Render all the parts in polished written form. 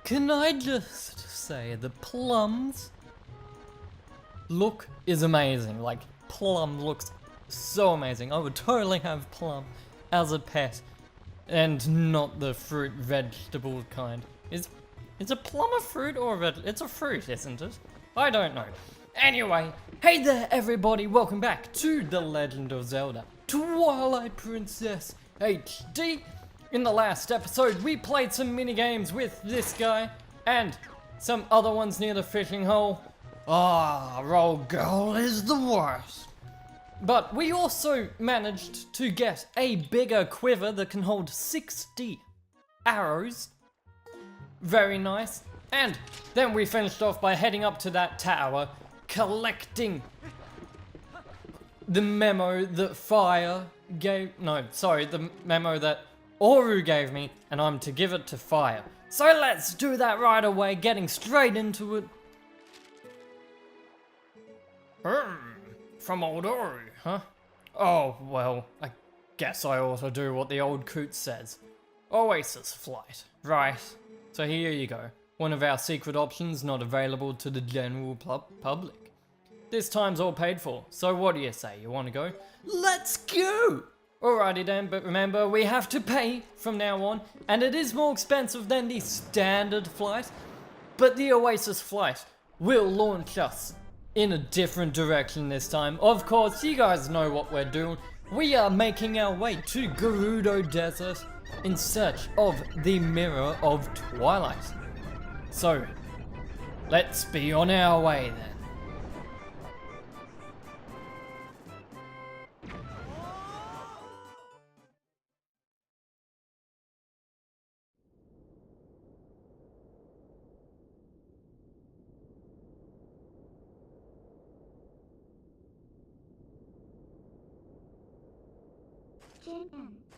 Can I just say the plums look is amazing. Like, plum looks so amazing. I would totally have plum as a pet and not the fruit vegetable kind. Is a plum a fruit or a vegetable? It's a fruit, isn't it? I don't know. Anyway, hey there everybody, welcome back to The Legend of Zelda Twilight Princess HD. In the last episode, we played some mini-games with this guy and some other ones near the fishing hole. Roll girl is the worst. But we also managed to get a bigger quiver that can hold 60 arrows. Very nice. And then we finished off by heading up to that tower, collecting the memo that the memo that Oru gave me, and I'm to give it to Fire. So let's do that right away, getting straight into it. From old Oru, huh? Oh, well, I guess I ought to do what the old coot says. Oasis flight, right. So here you go. One of our secret options not available to the general public. This time's all paid for, so what do you say? You want to go? Let's go! Alrighty then, but remember, we have to pay from now on, and it is more expensive than the standard flight, but the Oasis flight will launch us in a different direction this time. Of course, you guys know what we're doing. We are making our way to Gerudo Desert in search of the Mirror of Twilight. So, let's be on our way then.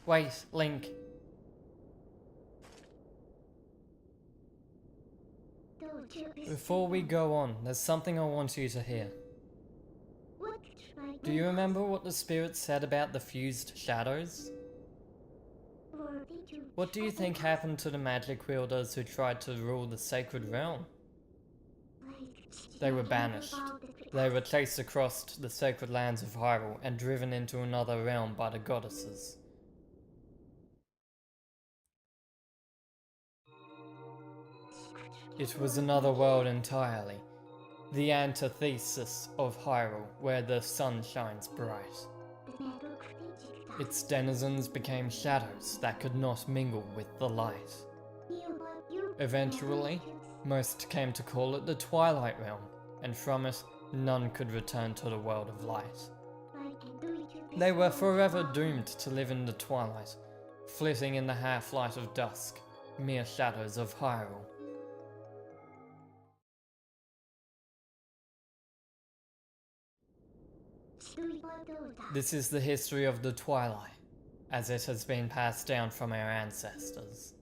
Wait, Link. Before we go on, there's something I want you to hear. Do you remember what the spirit said about the fused shadows? What do you think happened to the magic wielders who tried to rule the sacred realm? They were banished. They were chased across the sacred lands of Hyrule and driven into another realm by the goddesses. It was another world entirely, the antithesis of Hyrule, where the sun shines bright. Its denizens became shadows that could not mingle with the light. Eventually, most came to call it the Twilight Realm, and from it, none could return to the world of light. They were forever doomed to live in the twilight, flitting in the half-light of dusk, mere shadows of Hyrule. This is the history of the Twilight, as it has been passed down from our ancestors.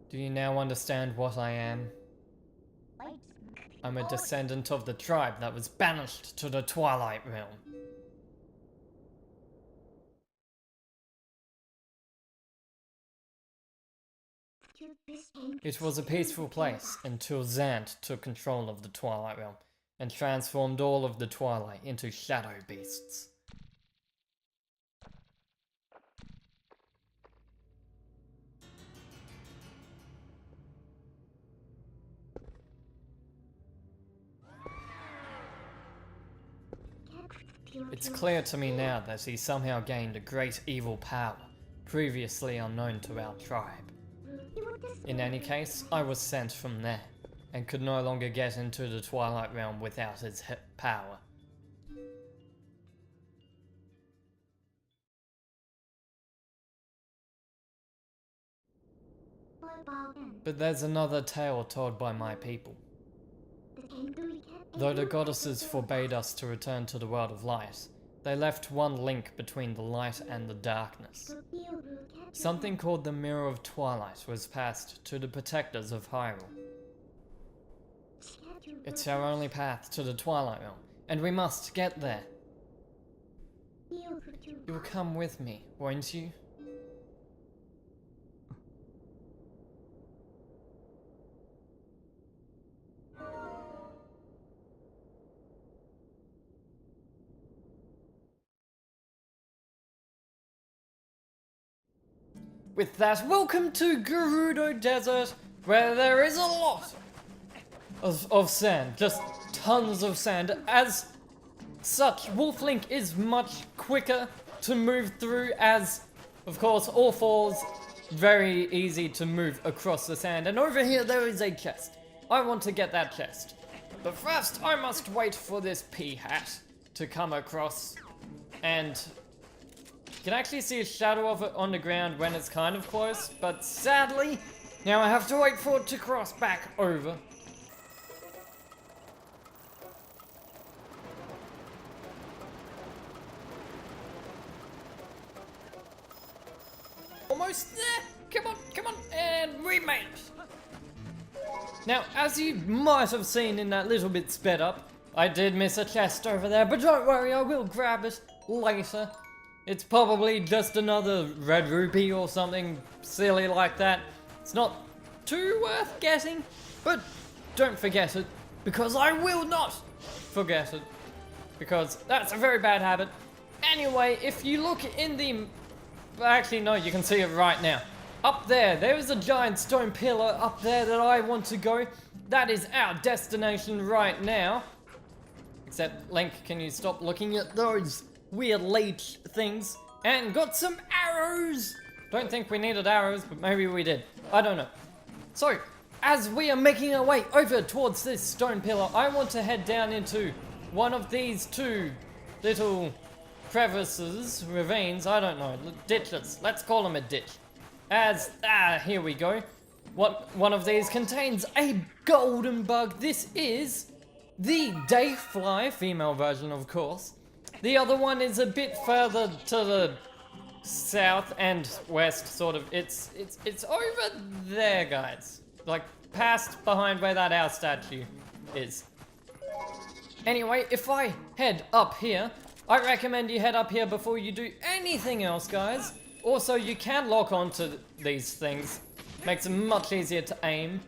Do you now understand what I am? I'm a descendant of the tribe that was banished to the Twilight Realm. It was a peaceful place until Zant took control of the Twilight Realm and transformed all of the Twilight into shadow beasts. It's clear to me now that he somehow gained a great evil power, previously unknown to our tribe. In any case, I was sent from there, and could no longer get into the Twilight Realm without his power. But there's another tale told by my people. Though the goddesses forbade us to return to the world of light, they left one link between the light and the darkness. Something called the Mirror of Twilight was passed to the protectors of Hyrule. It's our only path to the Twilight Realm, and we must get there. You'll come with me, won't you? with that, welcome to Gerudo Desert, where there is a lot of sand, just tons of sand. As such, Wolf Link is much quicker to move through, as of course all fours very easy to move across the sand. And over here there is a chest. I want to get that chest, but first I must wait for this pea hat to come across, and you can actually see a shadow of it on the ground when it's kind of close, but sadly now I have to wait for it to cross back over. Almost there! Come on, and we made it! Now, as you might have seen in that little bit sped up, I did miss a chest over there, but don't worry, I will grab it later. It's probably just another red rupee or something silly like that. It's not too worth getting, but don't forget it, because I will not forget it, because that's a very bad habit. Anyway, if you look in the... Actually, no, you can see it right now. Up there is a giant stone pillar up there that I want to go. That is our destination right now. Except, Link, can you stop looking at those weird leech things? And got some arrows! Don't think we needed arrows, but maybe we did. I don't know. So, as we are making our way over towards this stone pillar, I want to head down into one of these two little crevices, ravines, I don't know, ditches. Let's call them a ditch. Here we go. One of these contains a golden bug. This is the dayfly, female version of course. The other one is a bit further to the south and west, sort of. It's over there, guys. Like, behind where that owl statue is. Anyway, if I head up here, I recommend you head up here before you do anything else, guys. Also, you can lock onto these things. Makes it much easier to aim.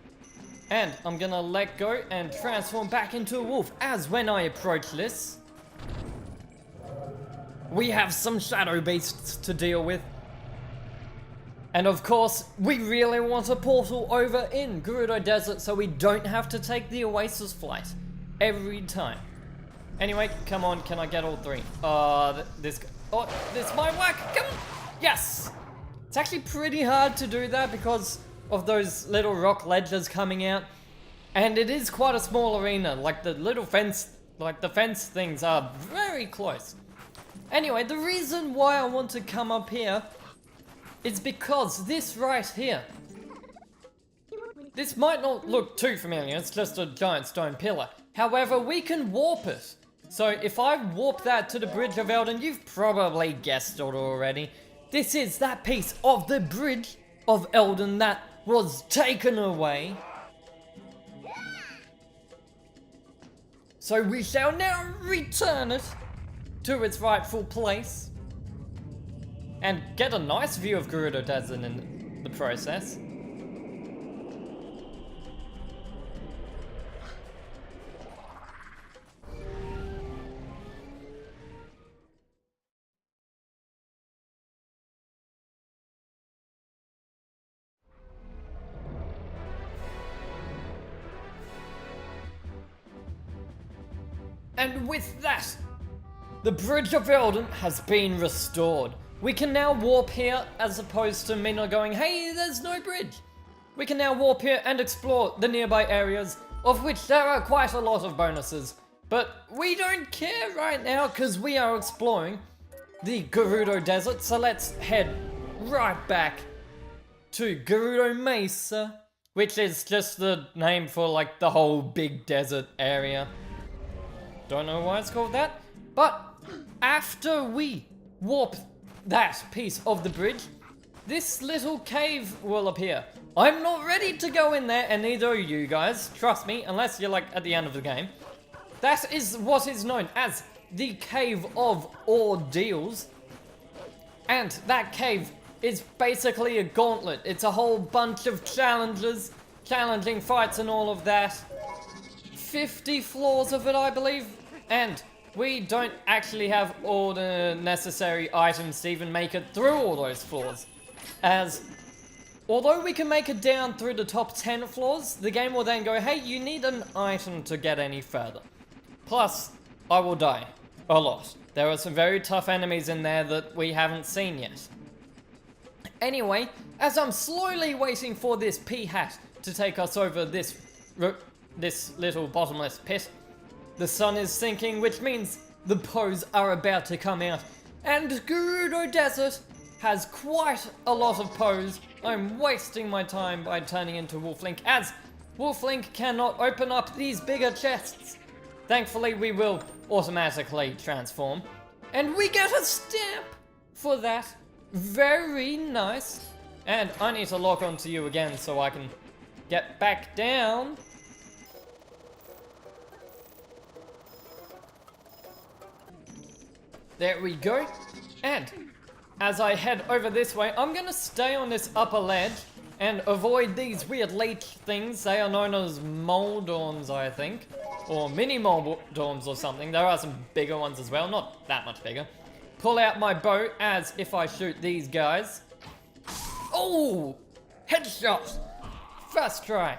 And I'm gonna let go and transform back into a wolf, as when I approach this, we have some shadow beasts to deal with. And of course, we really want a portal over in Gerudo Desert so we don't have to take the Oasis flight every time. Anyway, come on, can I get all three? This might work, come on! Yes! It's actually pretty hard to do that because of those little rock ledges coming out. And it is quite a small arena, like the little fence, like the fence things are very close. Anyway, the reason why I want to come up here is because this right here, this might not look too familiar, it's just a giant stone pillar. However, we can warp it. So if I warp that to the Bridge of Eldon, you've probably guessed it already. This is that piece of the Bridge of Eldon that was taken away. So we shall now return it to its rightful place. And get a nice view of Gerudo Desert in the process. And with that, the Bridge of Eldon has been restored. We can now warp here as opposed to me not going, hey, there's no bridge. We can now warp here and explore the nearby areas, of which there are quite a lot of bonuses. But we don't care right now because we are exploring the Gerudo Desert, so let's head right back to Gerudo Mesa, which is just the name for like the whole big desert area. Don't know why it's called that, but after we warp that piece of the bridge, this little cave will appear. I'm not ready to go in there, and neither are you guys, trust me, unless you're like at the end of the game. That is what is known as the Cave of Ordeals, and that cave is basically a gauntlet. It's a whole bunch of challenges, challenging fights and all of that. 50 floors of it, I believe, and we don't actually have all the necessary items to even make it through all those floors. as although we can make it down through the top 10 floors, the game will then go, hey, you need an item to get any further. Plus, I will die a lot. There are some very tough enemies in there that we haven't seen yet. Anyway, as I'm slowly waiting for this pea-hat to take us over this little bottomless pit, the sun is sinking, which means the Poes are about to come out. And Gerudo Desert has quite a lot of Poes. I'm wasting my time by turning into Wolflink, as Wolflink cannot open up these bigger chests. Thankfully, we will automatically transform. And we get a stamp for that. Very nice. And I need to lock onto you again so I can get back down. There we go. And as I head over this way, I'm gonna stay on this upper ledge and avoid these weird leech things. They are known as Moldorms, I think. Or mini Moldorms or something. There are some bigger ones as well, not that much bigger. Pull out my bow as if I shoot these guys. Oh! Headshot! First try.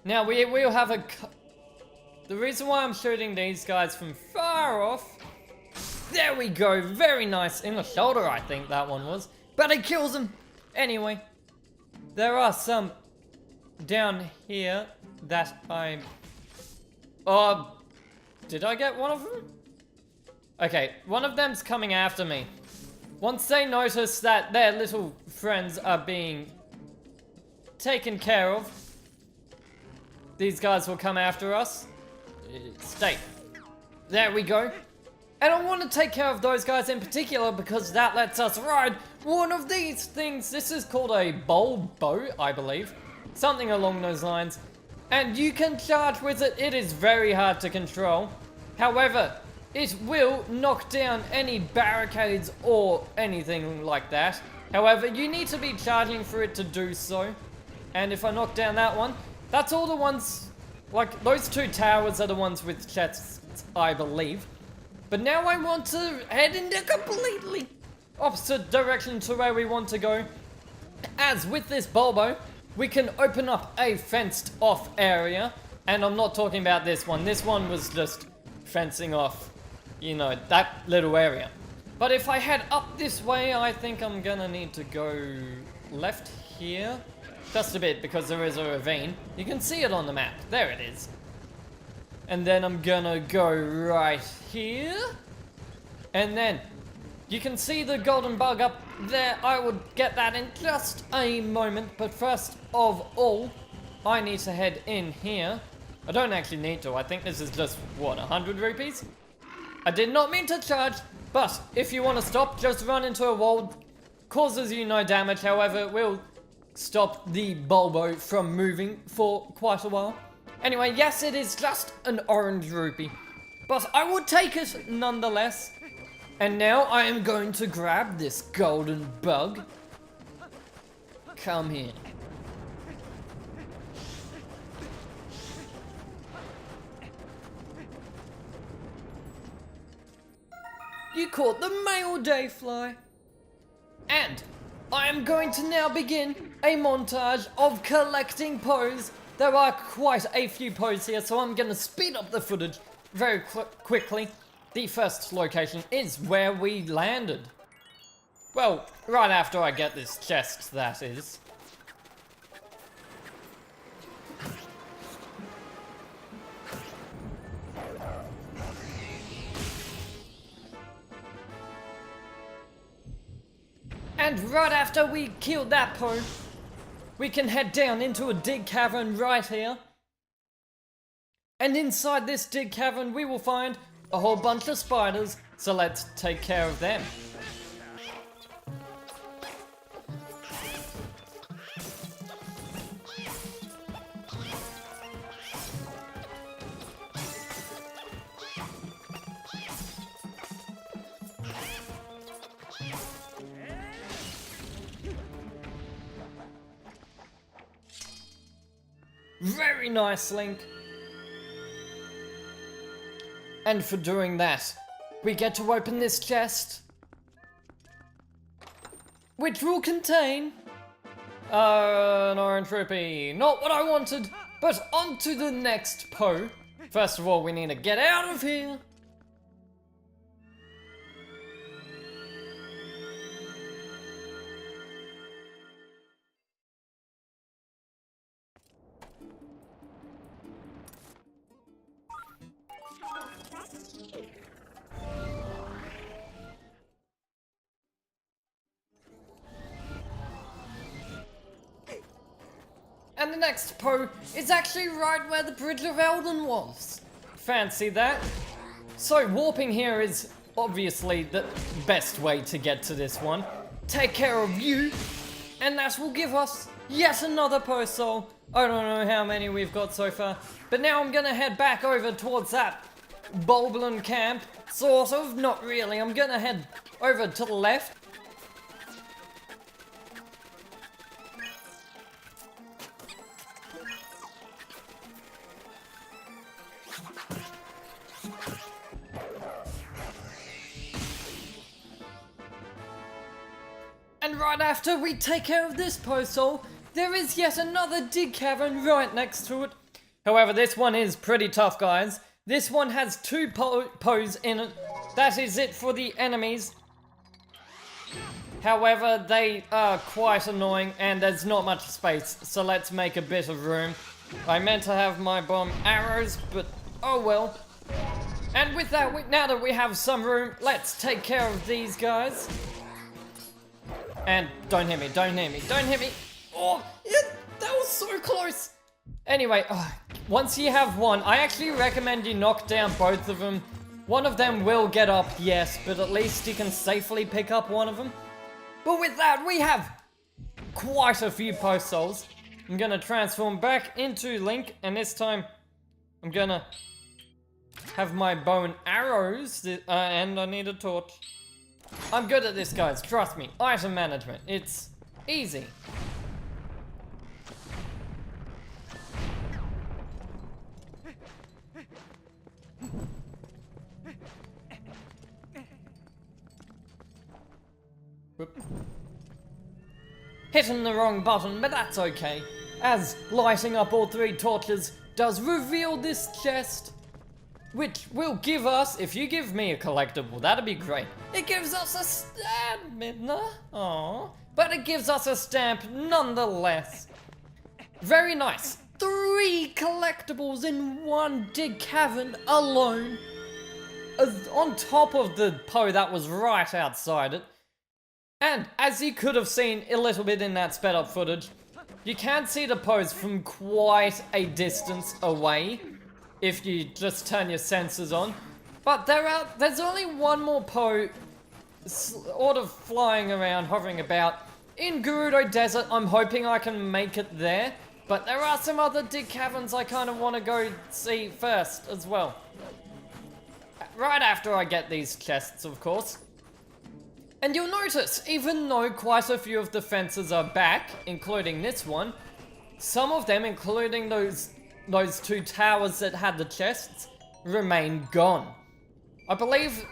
Now we'll have a... The reason why I'm shooting these guys from far off... There we go, very nice. In the shoulder, I think that one was. But it kills him! Anyway. There are some down here that I... did I get one of them? Okay, one of them's coming after me. Once they notice that their little friends are being taken care of, these guys will come after us. Stay. There we go. And I want to take care of those guys in particular because that lets us ride one of these things. This is called a bow, I believe. Something along those lines. And you can charge with it. It is very hard to control. However, it will knock down any barricades or anything like that. However, you need to be charging for it to do so. And if I knock down that one, that's all the ones, like those two towers are the ones with chests, I believe. But now I want to head in the completely opposite direction to where we want to go. As with this Bulbo, we can open up a fenced off area. And I'm not talking about this one. This one was just fencing off, you know, that little area. But if I head up this way, I think I'm gonna need to go left here. Just a bit, because there is a ravine. You can see it on the map. There it is. And then I'm gonna go right here. And then you can see the golden bug up there. I would get that in just a moment. But first of all, I need to head in here. I don't actually need to. I think this is just, what, 100 rupees? I did not mean to charge, but if you want to stop, just run into a wall. Causes you no damage, however, it will stop the Bulbo from moving for quite a while. Anyway, yes, it is just an orange rupee, but I would take it nonetheless. And now I am going to grab this golden bug. Come here. You caught the male dayfly. And I am going to now begin a montage of collecting pose. There are quite a few pose here, so I'm going to speed up the footage very quickly. The first location is where we landed. Well, right after I get this chest, that is. And right after we killed that Po, we can head down into a dig cavern right here. And inside this dig cavern we will find a whole bunch of spiders, so let's take care of them. Very nice, Link. And for doing that, we get to open this chest. which will contain an orange rupee. Not what I wanted, but on to the next Po. First of all, we need to get out of here. And the next Po is actually right where the Bridge of Elden was. Fancy that. So warping here is obviously the best way to get to this one. Take care of you, and that will give us yet another Po soul. I don't know how many we've got so far, but now I'm gonna head back over towards that Bulblin camp. Sort of, not really. I'm gonna head over to the left. And right after we take care of this Po soul, there is yet another dig cavern right next to it. However, this one is pretty tough, guys. This one has two Po's in it. That is it for the enemies. However, they are quite annoying and there's not much space, so let's make a bit of room. I meant to have my bomb arrows, but oh well. And with that, now that we have some room, let's take care of these guys. And don't hit me, don't hit me, don't hit me. Oh, yeah, that was so close. Anyway, once you have one, I actually recommend you knock down both of them. One of them will get up, yes, but at least you can safely pick up one of them. But with that, we have quite a few Po souls. I'm gonna transform back into Link, and this time I'm gonna have my bow and arrows, and I need a torch. I'm good at this, guys, trust me. Item management, it's easy. Whoop. Hitting the wrong button, but that's okay, as lighting up all three torches does reveal this chest, which will give us, if you give me a collectible, that'd be great. It gives us a stamp, Midna. Aww. But it gives us a stamp nonetheless. Very nice. 3 collectibles in one dig cavern alone. On top of the Po that was right outside it. And as you could have seen a little bit in that sped up footage, you can see the Po's from quite a distance away if you just turn your sensors on. But there's only one more Po sort of flying around, hovering about in Gerudo Desert. I'm hoping I can make it there, but there are some other dig caverns I kind of want to go see first as well. Right after I get these chests, of course. And you'll notice, even though quite a few of the fences are back, including this one, some of them, including those 2 towers that had the chests, remain gone. I believe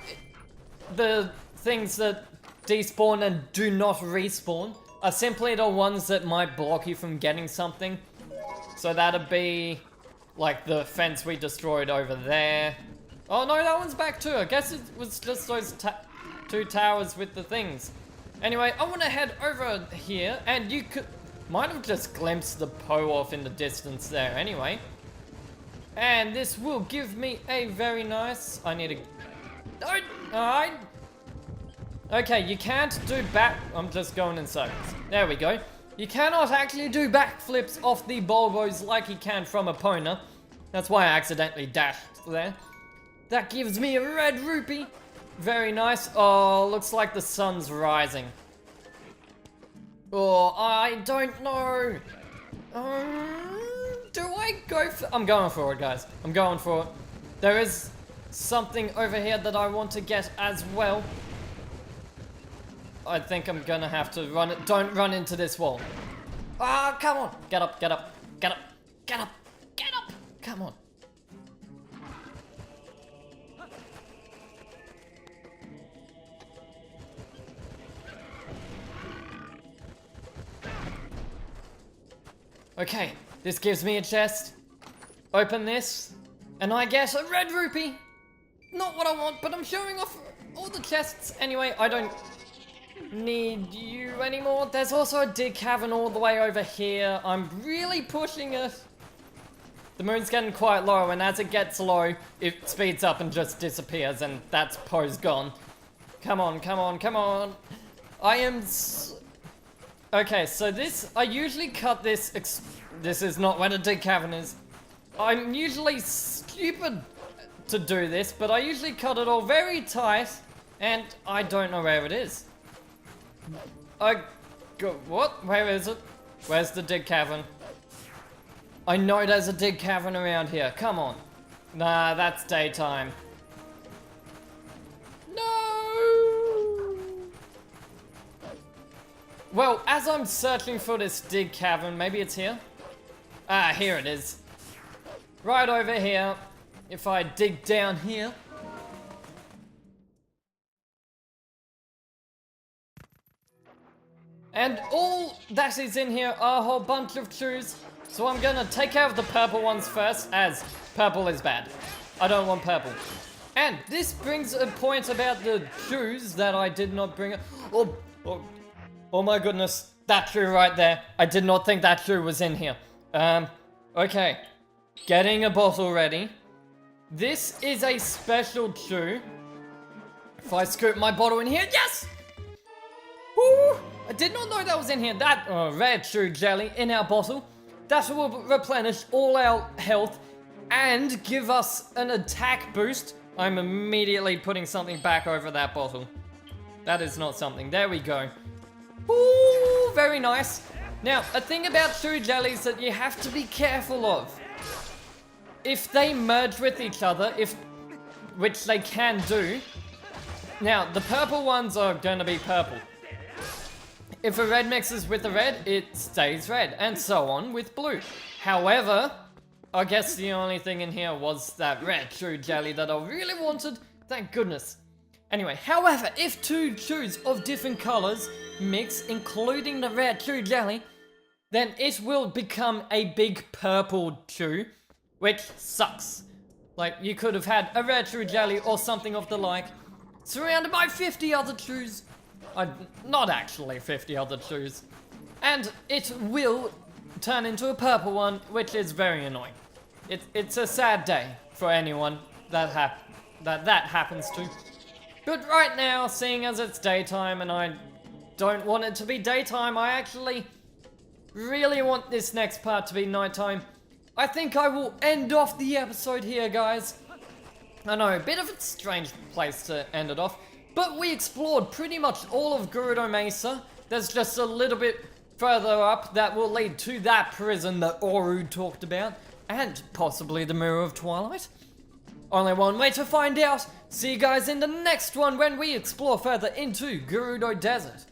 the things that despawn and do not respawn are simply the ones that might block you from getting something. So that'd be like the fence we destroyed over there. Oh no, that one's back too. I guess it was just those 2 towers with the things. Anyway, I want to head over here, and you might have just glimpsed the Po off in the distance there anyway. And this will give me a very nice... I need to... Alright. Okay, you can't do back... I'm just going in circles. There we go. You cannot actually do backflips off the Bulbos like you can from Epona. That's why I accidentally dashed there. That gives me a red rupee. Very nice. Oh, looks like the sun's rising. Oh, I don't know. Do I go for... I'm going for it, guys. I'm going for it. There is something over here that I want to get as well. I think I'm gonna have to run it. Don't run into this wall. Ah, come on. Get up, get up, get up, get up, get up. Come on. Okay, this gives me a chest. Open this, and I get a red rupee. Not what I want, but I'm showing off all the chests. Anyway, I don't need you anymore. There's also a dig cavern all the way over here. I'm really pushing it. The moon's getting quite low, and as it gets low, it speeds up and just disappears, and that's Poe's gone. Come on, come on, come on. I am... Okay, so this... I usually cut this... This is not where the dig cavern is. I'm usually stupid to do this, but I usually cut it all very tight, and I don't know where it is. What? Where is it? Where's the dig cavern? I know there's a dig cavern around here. Come on. Nah, that's daytime. No! Well, as I'm searching for this dig cavern, maybe it's here? Ah, here it is. Right over here. If I dig down here. And all that is in here are a whole bunch of shoes. So I'm gonna take care of the purple ones first, as purple is bad. I don't want purple. And this brings a point about the shoes that I did not bring. Oh my goodness, that shoe right there. I did not think that shoe was in here. Okay. Getting a bottle ready. This is a special shoe. If I scoop my bottle in here, yes! Woo! I did not know that was in here. That red shoe jelly in our bottle. That will replenish all our health and give us an attack boost. I'm immediately putting something back over that bottle. That is not something. There we go. Ooh, very nice. Now, a thing about shoe jellies that you have to be careful of. If they merge with each other, which they can do. Now, the purple ones are going to be purple. If a red mixes with a red, it stays red, and so on with blue. However, I guess the only thing in here was that red shoe jelly that I really wanted. Thank goodness. Anyway, however, if two shoes of different colors mix, including the red shoe jelly, then it will become a big purple shoe, which sucks. Like, you could have had a red shoe jelly or something of the like, surrounded by 50 other shoes. Not actually 50 other shoes. And it will turn into a purple one, which is very annoying. It's a sad day for anyone that happens to. But right now, seeing as it's daytime and I don't want it to be daytime, I actually really want this next part to be nighttime. I think I will end off the episode here, guys. I know, a bit of a strange place to end it off. But we explored pretty much all of Gerudo Mesa. There's just a little bit further up that will lead to that prison that Oru talked about. And possibly the Mirror of Twilight. Only one way to find out. See you guys in the next one when we explore further into Gerudo Desert.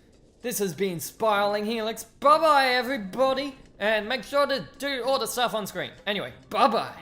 This has been Spiraling Helix. Bye bye everybody. And make sure to do all the stuff on screen. Anyway, bye bye.